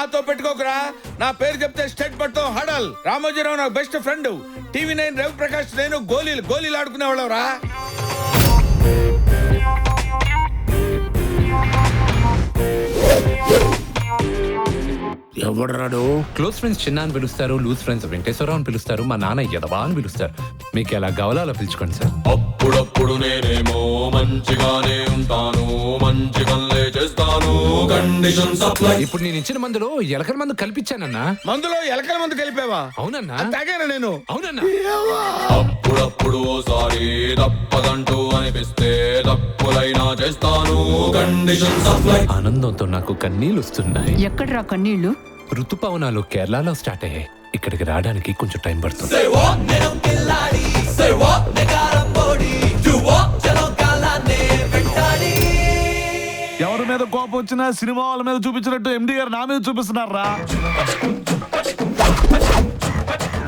నాతో పెట్టుకోకురా. నా పేరు చెప్తే స్టేట్ మొత్తం హడల్. రామోజీరావు నాకు బెస్ట్ ఫ్రెండ్. TV9 రవిప్రకాష్ నేను గోళీలు ఆడుకునేవాళ్ళవరా. ఎవడరాడు? క్లోజ్ ఫ్రెండ్స్ చిన్న అని పిలుస్తారు, లూజ్ ఫ్రెండ్స్ వెంకటేశ్వరరావు అని పిలుస్తారు, మా నాన్న యదవా అని పిలుస్తారు. మీకు ఎలా కావాలో అలా పిలుచుకోండి సార్. అప్పుడప్పుడు నేనేమో మంచిగానే ఉంటాను, మంచి పనులే చేస్తాను. Condition supply. ఇప్పుడు నేను ఇచ్చిన మందులో ఎలకల మందు కల్పించానన్నా. మందులో ఎలకల మందు కలిపావా? అవునన్నా. తాగాను నేను. అవునన్నా. అప్పుడప్పుడు ఓసారి తప్పదంటూ అనిపిస్తే తప్పులైనా చేస్తాను. Condition supply. ఆనందంతో నాకు కన్నీళ్ళు వస్తున్నాయి. ఎక్కడ్రా కన్నీళ్లు? ఋతుపవనాలు కేరళలో స్టార్ట్ అయ్యాయి. ఇక్కడికి రావడానికి కొంచెం టైం పడుతుంది. ఎవరి మీద కోపం వచ్చినా సినిమా వాళ్ళ మీద చూపించినట్టు MD గారు నా మీద చూపిస్తున్నారా?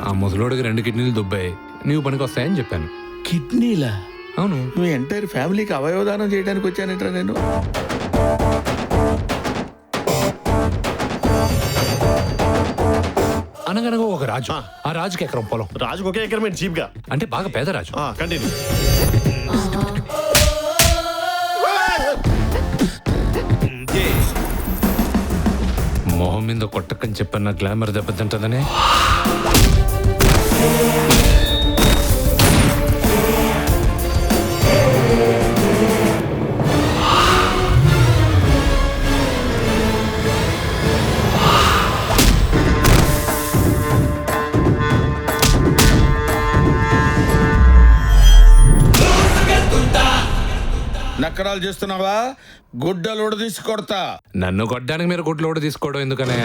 ఆ ముసలోడికి 2 కిడ్నీలు దుబ్బాయి, నీవు పనికి వస్తాయని చెప్పాను. కిడ్నీలా? అవును. మీ ఎంటైర్ ఫ్యామిలీకి అవయవదానం చేయడానికి వచ్చానంటరా నేను. అనగనగా ఒక రాజు. ఆ రాజుకి ఎకరం పొలం. రాజుకు ఒకే ఎకరమే చీప్ గా. అంటే బాగా పేద రాజు. కంటిన్యూ. మొహం మీద కొట్టకని చెప్పన్న గ్లామర్ దెబ్బతింటదనే. నక్కరాలు చేస్తున్నావా? గుడ్డలు తీసి కొడతా. నన్ను కొట్టడానికి మీరు గుడ్లు తీసుకోవడం ఎందుకనే?